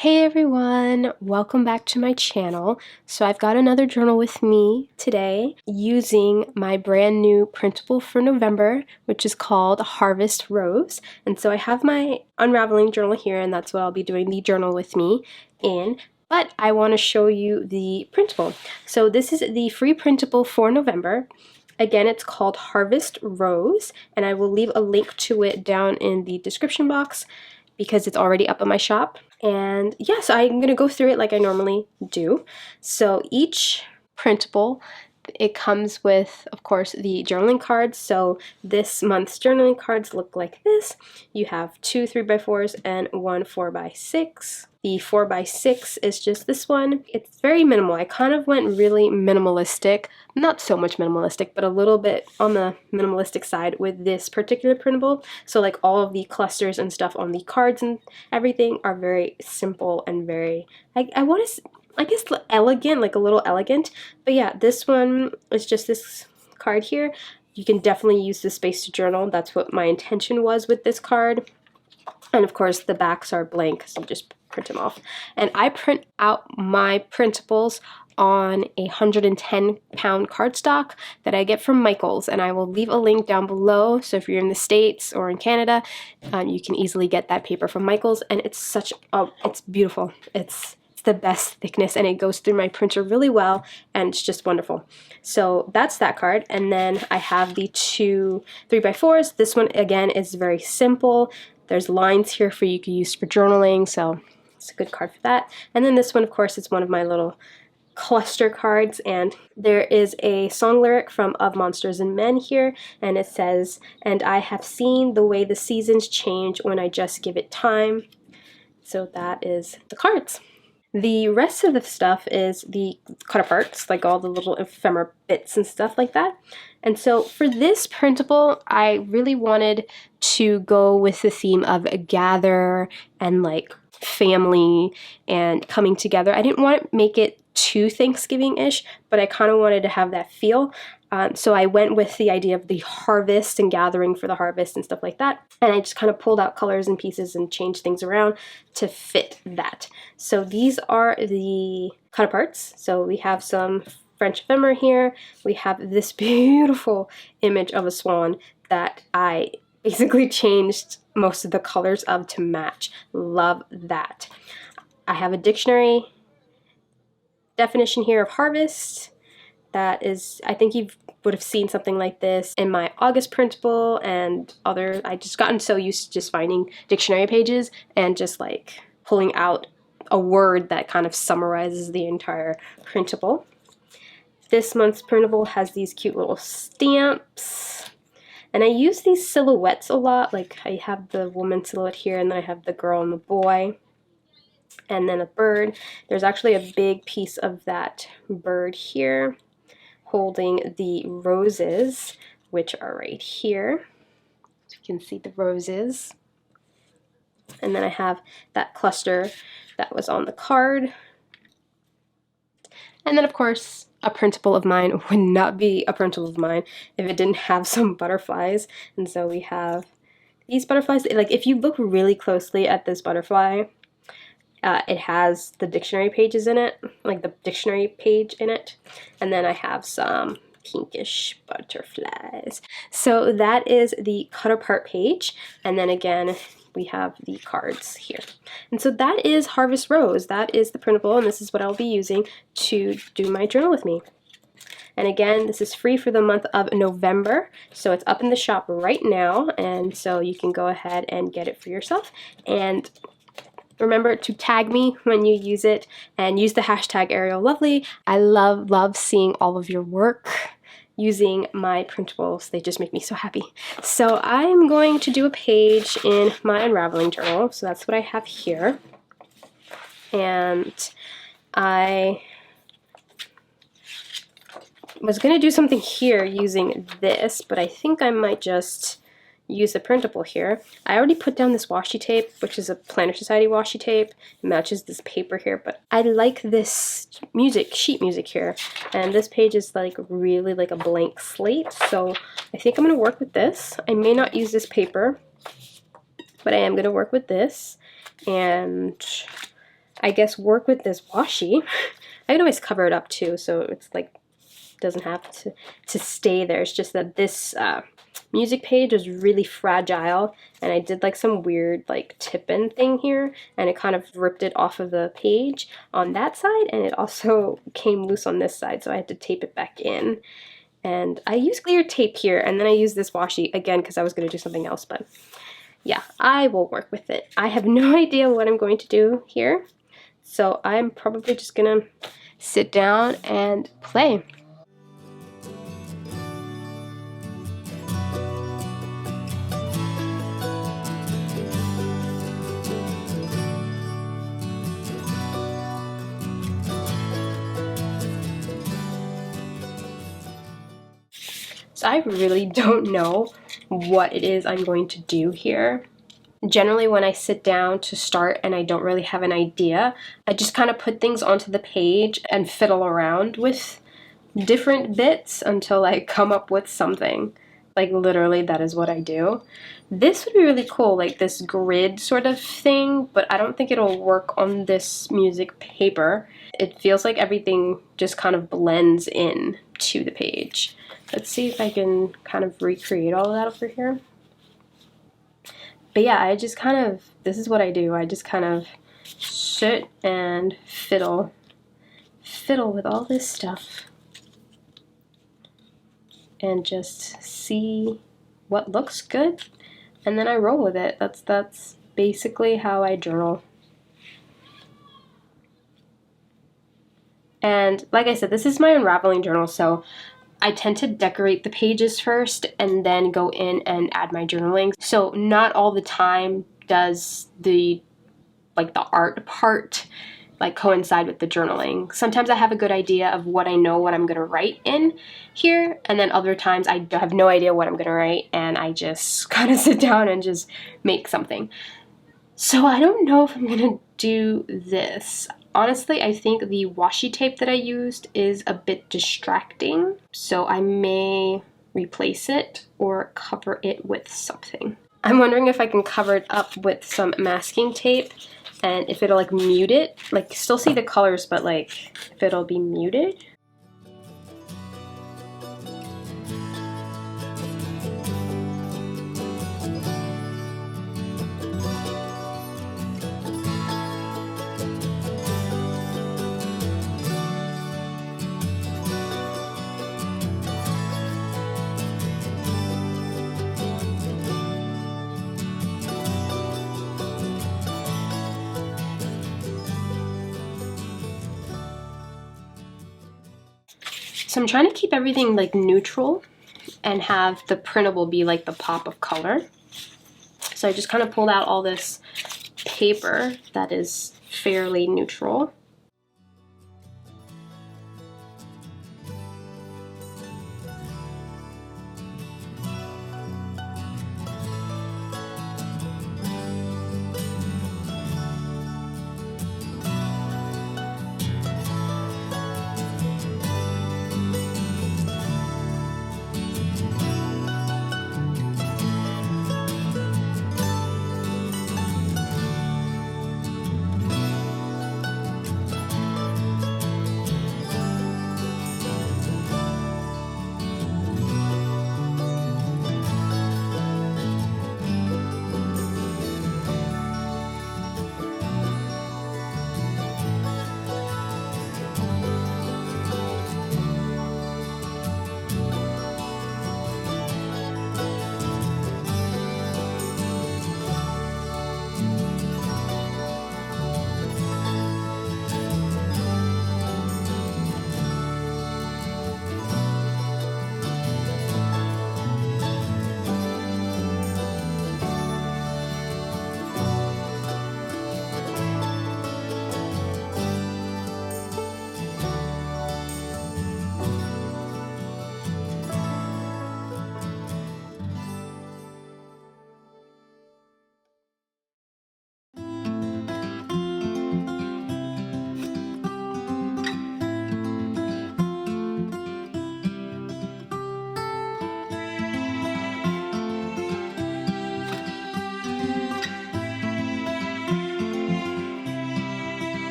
Hey everyone, welcome back to my channel. So I've got another journal with me today using my brand new printable for November, which is called Harvest Rose. And so I have my unraveling journal here, and that's what I'll be doing the journal with me in. But I want to show you the printable. So this is the free printable for November. Again, it's called Harvest Rose, and I will leave a link to it down in the description box because it's already up on my shop. And yeah, so I'm gonna go through it like I normally do. So each printable, it comes with, of course, the journaling cards. So this month's journaling cards look like this. You have 2 3x4s and 1 4x6. The 4x6 is just this one. It's very minimal. I kind of went really minimalistic, not so much minimalistic, but a little bit on the minimalistic side with this particular printable. So like all of the clusters and stuff on the cards and everything are very simple and very, I guess elegant, like a little elegant. But yeah, this one is just this card here. You can definitely use this space to journal. That's what my intention was with this card. And of course the backs are blank, so you just print them off. And I print out my printables on a 110-pound cardstock that I get from Michael's, and I will leave a link down below. So if you're in the States or in Canada, you can easily get that paper from Michael's, and it's it's beautiful. It's the best thickness, and it goes through my printer really well, and it's just wonderful. So that's that card. And then I have the 2 3x4s. This one again is very simple. There's lines here for you to use for journaling, so it's a good card for that. And then this one, of course, is one of my little cluster cards, and there is a song lyric from Of Monsters and Men here, and it says, "And I have seen the way the seasons change when I just give it time." So that is the cards. The rest of the stuff is the cut aparts, like all the little ephemera bits and stuff like that. And so for this printable, I really wanted to go with the theme of a gather and like family and coming together. I didn't want to make it too Thanksgiving-ish, but I kind of wanted to have that feel. So I went with the idea of the harvest and gathering for the harvest and stuff like that. And I just kind of pulled out colors and pieces and changed things around to fit that. So these are the cut aparts. So we have some French ephemera here. We have this beautiful image of a swan that I basically changed most of the colors of to match. Love that. I have a dictionary definition here of harvest. That is, I think you would have seen something like this in my August printable and other. I just gotten so used to just finding dictionary pages and just like pulling out a word that kind of summarizes the entire printable. This month's printable has these cute little stamps, and I use these silhouettes a lot. Like I have the woman silhouette here, and then I have the girl and the boy, and then a bird. There's actually a big piece of that bird here holding the roses, which are right here. So you can see the roses. And then I have that cluster that was on the card. And then of course, a printable of mine would not be a printable of mine if it didn't have some butterflies. And so we have these butterflies. Like if you look really closely at this butterfly, it has the dictionary pages in it, like the dictionary page in it. And then I have some pinkish butterflies. So that is the cut apart page. And then again, we have the cards here. And so that is Harvest Rose. That is the printable, and this is what I'll be using to do my journal with me. And again, this is free for the month of November, so it's up in the shop right now, and so you can go ahead and get it for yourself. And remember to tag me when you use it and use the hashtag #ArielLovely. I love seeing all of your work using my printables. They just make me so happy. So I'm going to do a page in my unraveling journal. So that's what I have here. And I was going to do something here using this, but I think I might just use the printable here. I already put down this washi tape, which is a Planner Society washi tape. It matches this paper here, but I like this sheet music here. And this page is like really like a blank slate, so I think I'm going to work with this. I may not use this paper, but I am going to work with this. And I guess, work with this washi. I can always cover it up too, so it's like doesn't have to stay there. It's just that this music page is really fragile, and I did like some weird like tip-in thing here, and it kind of ripped it off of the page on that side, and it also came loose on this side, so I had to tape it back in. And I used clear tape here, and then I used this washi again because I was going to do something else, but yeah, I will work with it. I have no idea what I'm going to do here, so I'm probably just gonna sit down and play. So I really don't know what it is I'm going to do here. Generally, when I sit down to start and I don't really have an idea, I just kind of put things onto the page and fiddle around with different bits until I come up with something. Like literally, that is what I do. This would be really cool, like this grid sort of thing, but I don't think it'll work on this music paper. It feels like everything just kind of blends in to the page. Let's see if I can kind of recreate all of that over here. But yeah, I just kind of, this is what I do. I just kind of sit and fiddle with all this stuff and just see what looks good, and then I roll with it. That's basically how I journal. And like I said, this is my unraveling journal, so I tend to decorate the pages first and then go in and add my journaling. So not all the time does the art part like coincide with the journaling. Sometimes I have a good idea of what I know what I'm gonna write in here, and then other times I have no idea what I'm gonna write and I just kind of sit down and just make something. So I don't know if I'm gonna do this. Honestly, I think the washi tape that I used is a bit distracting, so I may replace it or cover it with something. I'm wondering if I can cover it up with some masking tape and if it'll like mute it, like still see the colors, but like if it'll be muted. So I'm trying to keep everything like neutral and have the printable be like the pop of color. So I just kind of pulled out all this paper that is fairly neutral.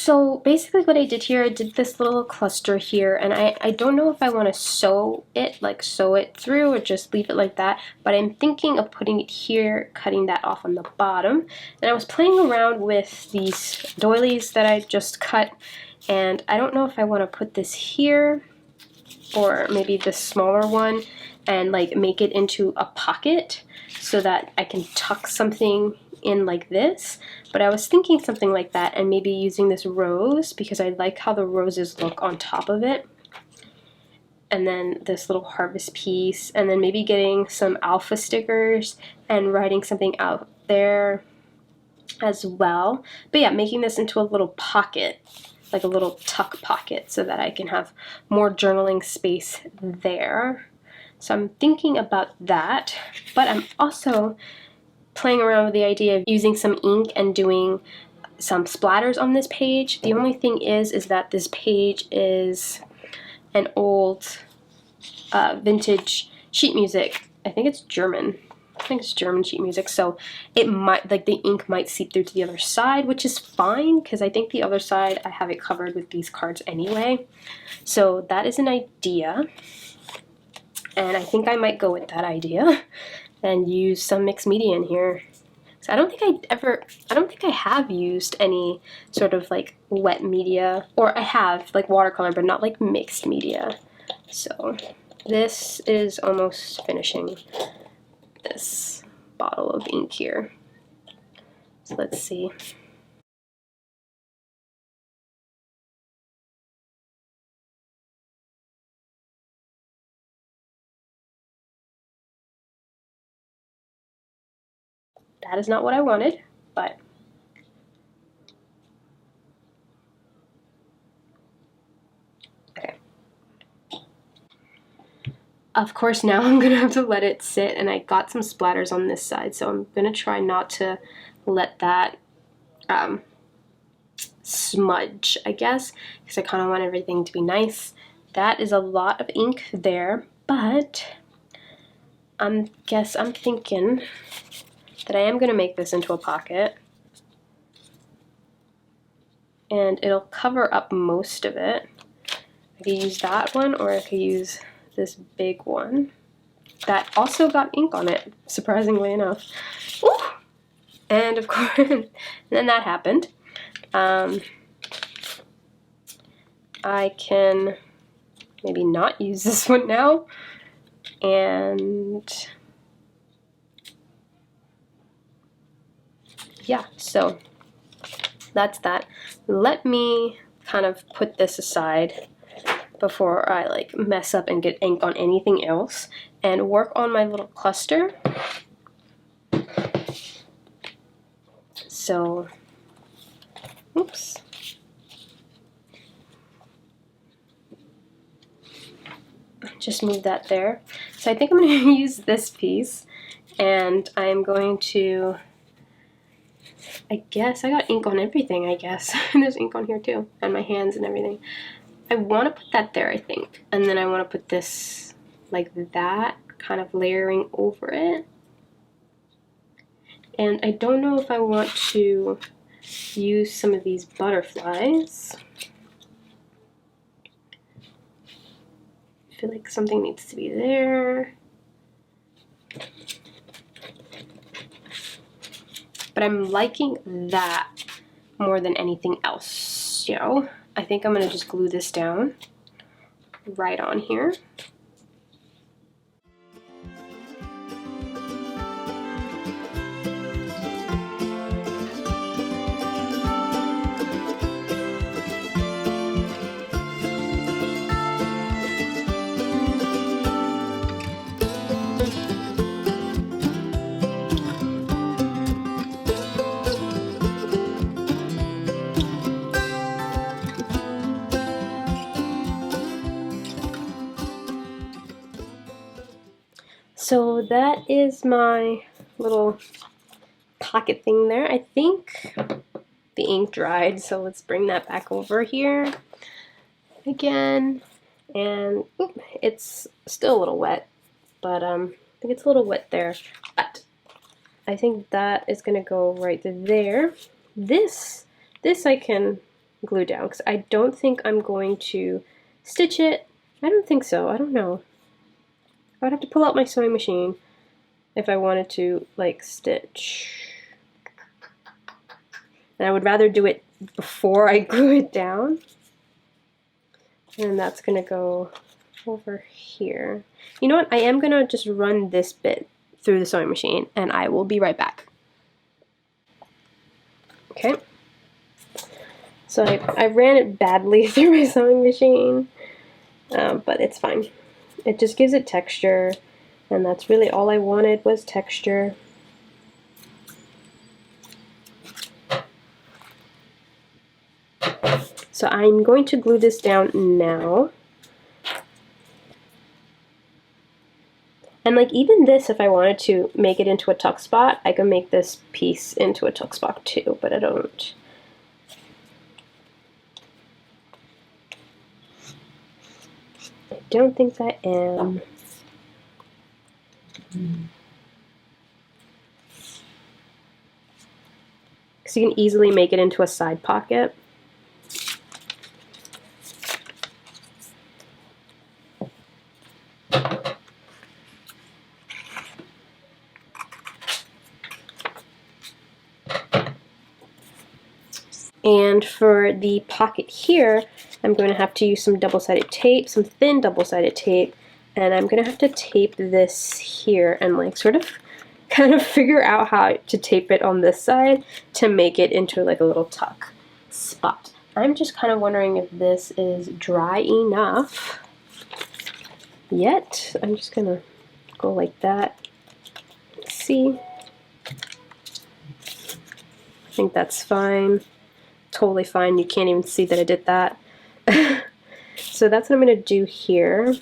So basically what I did here, I did this little cluster here, and I don't know if I want to sew it, like sew it through or just leave it like that, but I'm thinking of putting it here, cutting that off on the bottom. And I was playing around with these doilies that I just cut, and I don't know if I want to put this here or maybe this smaller one and like make it into a pocket so that I can tuck something in like this. But I was thinking something like that, and maybe using this rose because I like how the roses look on top of it. And then this little harvest piece, and then maybe getting some alpha stickers and writing something out there as well. But yeah, making this into a little pocket, like a little tuck pocket, so that I can have more journaling space there. So I'm thinking about that, but I'm also playing around with the idea of using some ink and doing some splatters on this page. The only thing is that this page is an old vintage sheet music. I think it's German. I think it's German sheet music, so it might, like, the ink might seep through to the other side, which is fine because I think the other side I have it covered with these cards anyway. So that is an idea, and I think I might go with that idea and use some mixed media in here. So I don't think I have used any sort of like wet media, or I have like watercolor, but not like mixed media. So this is almost finishing this bottle of ink here. So let's see. That is not what I wanted, but okay. Of course, now I'm gonna have to let it sit, and I got some splatters on this side, so I'm gonna try not to let that smudge, I guess, because I kind of want everything to be nice. That is a lot of ink there, but I'm thinking that I am gonna make this into a pocket, and it'll cover up most of it. I could use that one, or I could use this big one that also got ink on it, surprisingly enough. Ooh! And of course, and then that happened. I can maybe not use this one now, and yeah, so that's that. Let me kind of put this aside before I like mess up and get ink on anything else, and work on my little cluster. So, oops. Just move that there. So I think I'm going to use this piece, and I'm going to, I guess, I got ink on everything, I guess. There's ink on here too, and my hands and everything. I want to put that there, I think. And then I want to put this like that, kind of layering over it. And I don't know if I want to use some of these butterflies. I feel like something needs to be there. But I'm liking that more than anything else, you know? I think I'm gonna just glue this down right on here. So that is my little pocket thing there. I think the ink dried, so let's bring that back over here again. And it's still a little wet, but I think it's a little wet there. But I think that is gonna go right there. This I can glue down, because I don't think I'm going to stitch it. I don't think so. I don't know. I would have to pull out my sewing machine if I wanted to like stitch. And I would rather do it before I glue it down. And that's going to go over here. You know what? I am going to just run this bit through the sewing machine, and I will be right back. Okay. So I ran it badly through my sewing machine, but it's fine. It just gives it texture, and that's really all I wanted was texture. So I'm going to glue this down now. And like even this, if I wanted to make it into a tuck spot, I can make this piece into a tuck spot too, but I don't. I don't think I am. Because you can easily make it into a side pocket. And for the pocket here, I'm going to have to use some double-sided tape, some thin double-sided tape, and I'm going to have to tape this here and like sort of kind of figure out how to tape it on this side to make it into like a little tuck spot. I'm just kind of wondering if this is dry enough yet. I'm just going to go like that. See? I think that's fine. Totally fine. You can't even see that I did that. So that's what I'm going to do here.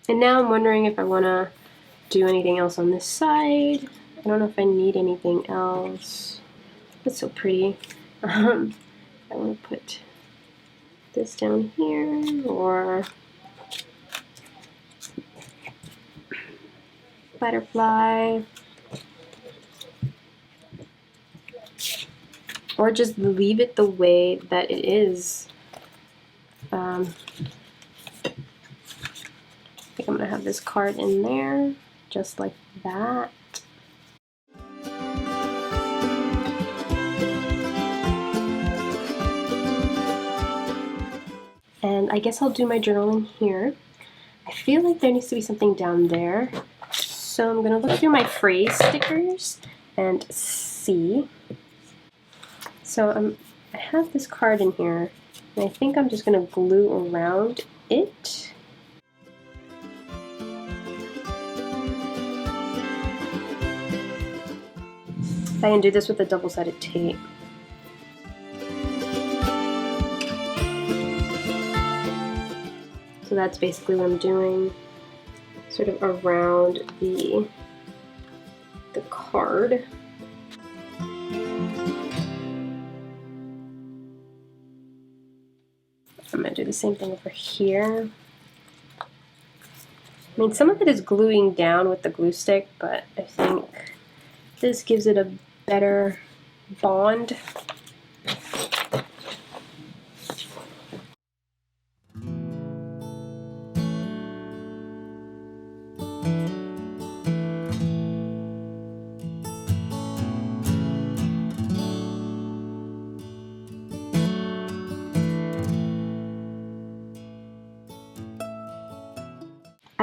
And now I'm wondering if I want to do anything else on this side. I don't know if I need anything else. That's so pretty. I want to put this down here, or butterfly, or just leave it the way that it is. I think I'm going to have this card in there, just like that. And I guess I'll do my journaling here. I feel like there needs to be something down there. So I'm going to look through my phrase stickers and see. So I have this card in here, and I think I'm just going to glue around it. I can do this with a double-sided tape. So that's basically what I'm doing, sort of around the card. I'm going to do the same thing over here. I mean, some of it is gluing down with the glue stick, but I think this gives it a better bond.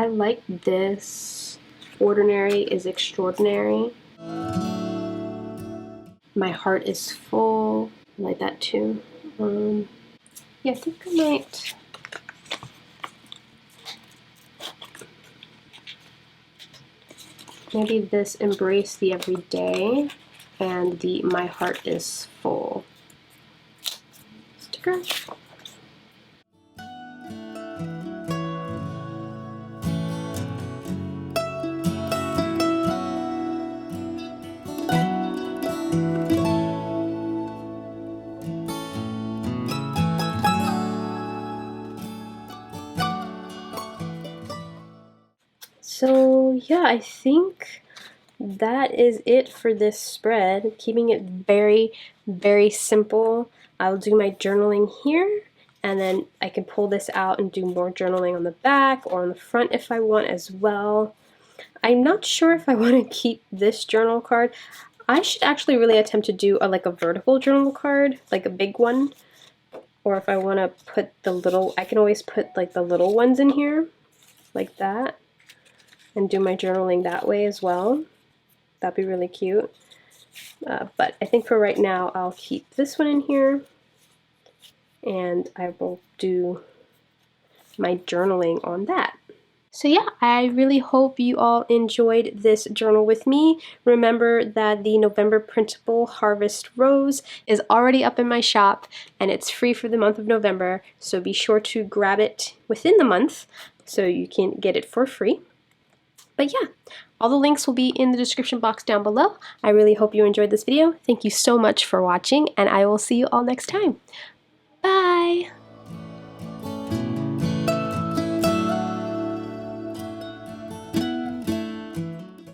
I like this. Ordinary is extraordinary. My heart is full. I like that too. Yeah, I think I might. Maybe this embrace the everyday and the my heart is full sticker. So yeah, I think that is it for this spread. Keeping it very, very simple. I'll do my journaling here, and then I can pull this out and do more journaling on the back or on the front if I want as well. I'm not sure if I want to keep this journal card. I should actually really attempt to do like a vertical journal card, like a big one. Or if I want to put the little, I can always put like the little ones in here, like that, and do my journaling that way as well. That'd be really cute. But I think for right now, I'll keep this one in here, and I will do my journaling on that. So yeah, I really hope you all enjoyed this journal with me. Remember that the November printable Harvest Rose is already up in my shop, and it's free for the month of November, so be sure to grab it within the month so you can get it for free. But yeah, all the links will be in the description box down below. I really hope you enjoyed this video. Thank you so much for watching, and I will see you all next time. Bye!